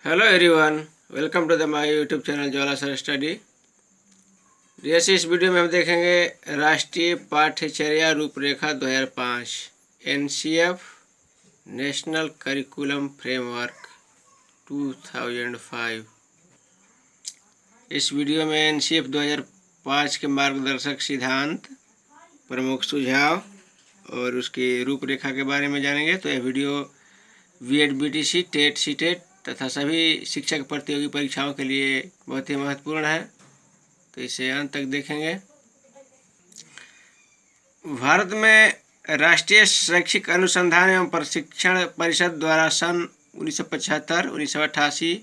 Hello everyone, welcome to the my YouTube channel Jwala sir study. जैसे इस video में हम देखेंगे राष्ट्रीय पाठ्यचर्या रूपरेखा 2005 एनसीएफ नेशनल करिकुलम फ्रेमवर्क 2005। इस वीडियो में एनसीएफ 2005 के मार्गदर्शक सिद्धांत, प्रमुख सुझाव और उसकी रूपरेखा के बारे में जानेंगे। तो यह video B Ed, BTC, TET, CTET तथा सभी शिक्षक प्रतियोगी परीक्षाओं के लिए बहुत ही महत्वपूर्ण है, तो इसे अंत तक देखेंगे। भारत में राष्ट्रीय शैक्षिक अनुसंधान एवं प्रशिक्षण परिषद द्वारा सन 1975, 1988,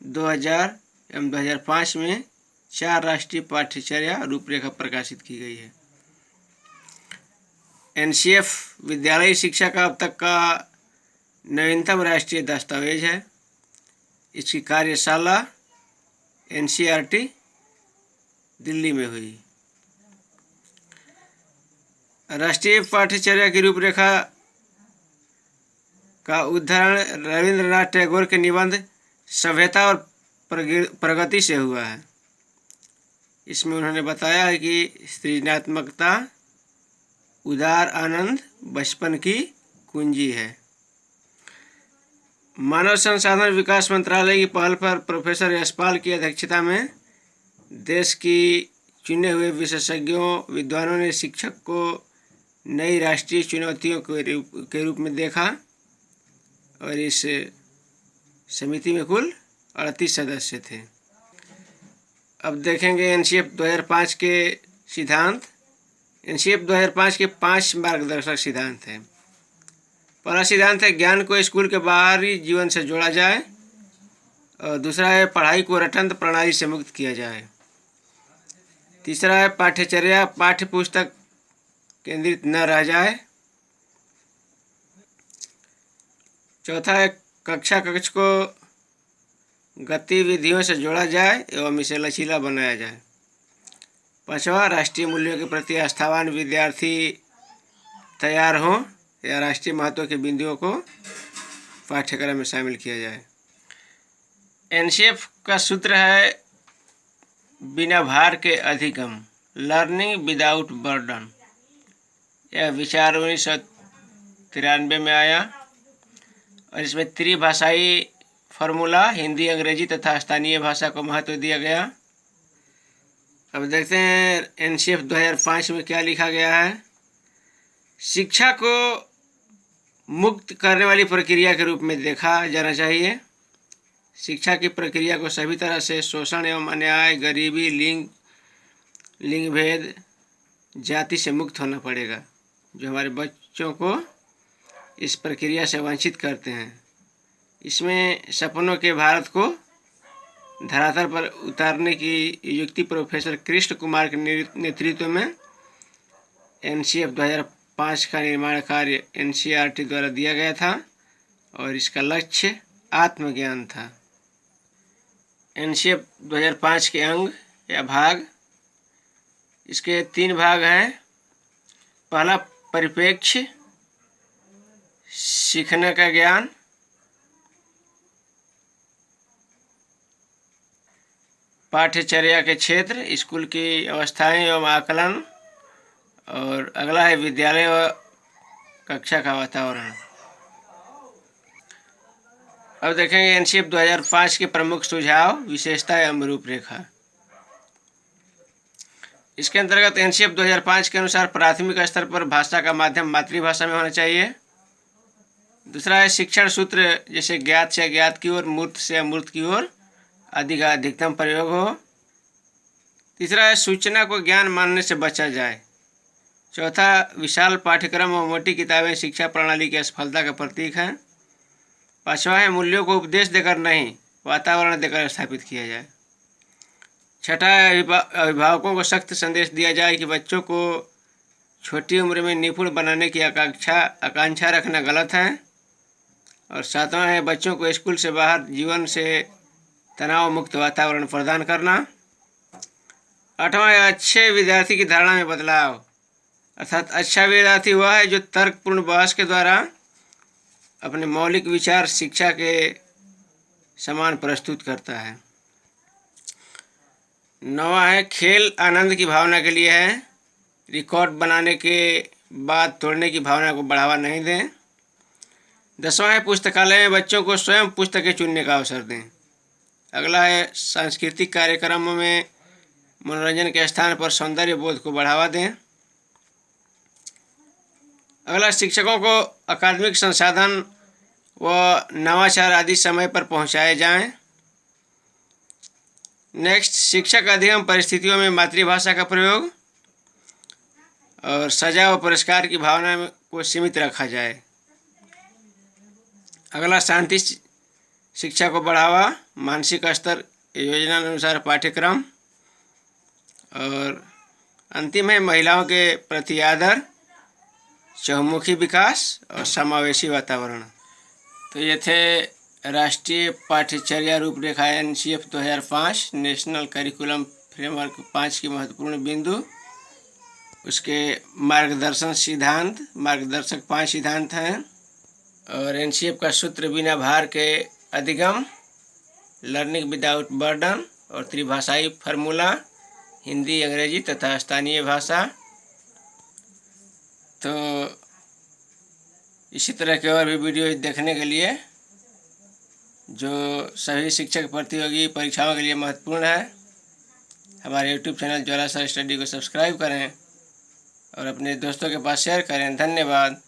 2000 एवं 2005 में 4 राष्ट्रीय पाठ्यचर्या रूपरेखा प्रकाशित की गई है। एनसीएफ विद्यालयी शिक्षा का अब तक का नवीनतम राष्ट्रीय दस्तावेज है। इसकी कार्यशाला एनसीईआरटी दिल्ली में हुई। राष्ट्रीय पाठ्यचर्या की रूपरेखा का उदाहरण रविंद्रनाथ टैगोर के निबंध सभ्यता और प्रगति से हुआ है। इसमें उन्होंने बताया है कि सृजनात्मकता, उदार आनंद बचपन की कुंजी है। मानव संसाधन विकास मंत्रालय की पहल पर प्रोफेसर यशपाल की अध्यक्षता में देश की चुने हुए विशेषज्ञों, विद्वानों ने शिक्षक को नई राष्ट्रीय चुनौतियों के रूप में देखा और इस समिति में कुल 38 सदस्य थे। अब देखेंगे एनसीएफ 2005 के सिद्धांत। एनसीएफ 2005 के 5 मार्गदर्शक सिद्धांत हैं। पहला सिद्धांत है ज्ञान को स्कूल के बाहरी जीवन से जोड़ा जाए, और दूसरा है पढ़ाई को रटंत प्रणाली से मुक्त किया जाए। तीसरा है पाठ्यचर्या पाठ्य पुस्तक केंद्रित न रह जाए। चौथा है कक्षा कक्ष को गतिविधियों से जोड़ा जाए एवं इसे लचीला बनाया जाए। पांचवा, राष्ट्रीय मूल्यों के प्रति आस्थावान विद्यार्थी तैयार हों या राष्ट्रीय महत्व के बिंदुओं को पाठ्यक्रम में शामिल किया जाए। एनसीएफ का सूत्र है बिना भार के अधिगम, लर्निंग विदाउट बर्डन। यह विचार 1993 में आया और इसमें त्रिभाषाई फार्मूला हिंदी, अंग्रेजी तथा स्थानीय भाषा को महत्व दिया गया। अब देखते हैं एनसीएफ 2005 में क्या लिखा गया है। शिक्षा को मुक्त करने वाली प्रक्रिया के रूप में देखा जाना चाहिए। शिक्षा की प्रक्रिया को सभी तरह से शोषण एवं अन्याय, गरीबी, लिंग भेद, जाति से मुक्त होना पड़ेगा, जो हमारे बच्चों को इस प्रक्रिया से वंचित करते हैं। इसमें सपनों के भारत को धरातल पर उतारने की युक्ति प्रोफेसर कृष्ण कुमार के नेतृत्व में एनसीएफ 2005 का निर्माण कार्य एनसीईआरटी द्वारा दिया गया था और इसका लक्ष्य आत्मज्ञान था। एनसीएफ 2005 के अंग या भाग, इसके 3 भाग हैं। पहला, परिप्रेक्ष्य, सीखने का ज्ञान। पाठ्यचर्या के क्षेत्र, स्कूल की अवस्थाएं एवं आकलन। और अगला है विद्यालय व कक्षा का वातावरण। अब देखेंगे एनसीएफ 2005 के प्रमुख सुझाव, विशेषता एवं रूपरेखा। इसके अंतर्गत एनसीएफ 2005 के अनुसार प्राथमिक स्तर पर भाषा का माध्यम मातृभाषा में होना चाहिए। दूसरा है शिक्षण सूत्र, जैसे ज्ञात से अज्ञात की ओर, मूर्त से अमूर्त की ओर आदि का अधिकतम प्रयोग हो। तीसरा है सूचना को ज्ञान मानने से बचा जाए। चौथा, विशाल पाठ्यक्रम और मोटी किताबें शिक्षा प्रणाली की असफलता का प्रतीक हैं। पांचवा है मूल्यों को उपदेश देकर नहीं, वातावरण देकर स्थापित किया जाए। छठा है अभिभावकों को सख्त संदेश दिया जाए कि बच्चों को छोटी उम्र में निपुण बनाने की आकांक्षा रखना गलत है। और सातवां है बच्चों को स्कूल से बाहर जीवन से तनाव मुक्त वातावरण प्रदान करना। आठवां है अच्छे विद्यार्थी की धारणा में बदलाव, अर्थात अच्छा विद्यार्थी वह है जो तर्कपूर्ण बहस के द्वारा अपने मौलिक विचार शिक्षा के समान प्रस्तुत करता है। 9वां है खेल आनंद की भावना के लिए है, रिकॉर्ड बनाने के बाद तोड़ने की भावना को बढ़ावा नहीं दें। 10वां है पुस्तकालय में बच्चों को स्वयं पुस्तकें चुनने का अवसर दें। अगला है सांस्कृतिक कार्यक्रमों में मनोरंजन के स्थान पर सौंदर्य बोध को बढ़ावा दें। अगला शिक्षकों को अकादमिक संसाधन व नवाचार आदि समय पर पहुंचाए जाएं। नेक्स्ट, शिक्षक अधिगम परिस्थितियों में मातृभाषा का प्रयोग और सजा व पुरस्कार की भावना को सीमित रखा जाए। अगला शांति शिक्षा को बढ़ावा, मानसिक स्तर योजना अनुसार पाठ्यक्रम। और अंतिम है महिलाओं के प्रति आदर, चहुमुखी विकास और समावेशी वातावरण। तो ये थे राष्ट्रीय पाठ्यचर्या रूपरेखा NCF 2005 नेशनल करिकुलम फ्रेमवर्क 5 की महत्वपूर्ण बिंदु, उसके मार्गदर्शन सिद्धांत, मार्गदर्शक 5 सिद्धांत हैं। और NCF का सूत्र बिना भार के अधिगम, लर्निंग विदाउट बर्डन और त्रिभाषाई फार्मूला, हिंदी, अंग्रेजी तथा स्थानीय भाषा। तो इसी तरह के और भी वीडियो देखने के लिए जो सभी शिक्षक प्रतियोगी परीक्षाओं के लिए महत्वपूर्ण है, हमारे YouTube channel Jwala sir study को सब्सक्राइब करें और अपने दोस्तों के पास शेयर करें। धन्यवाद।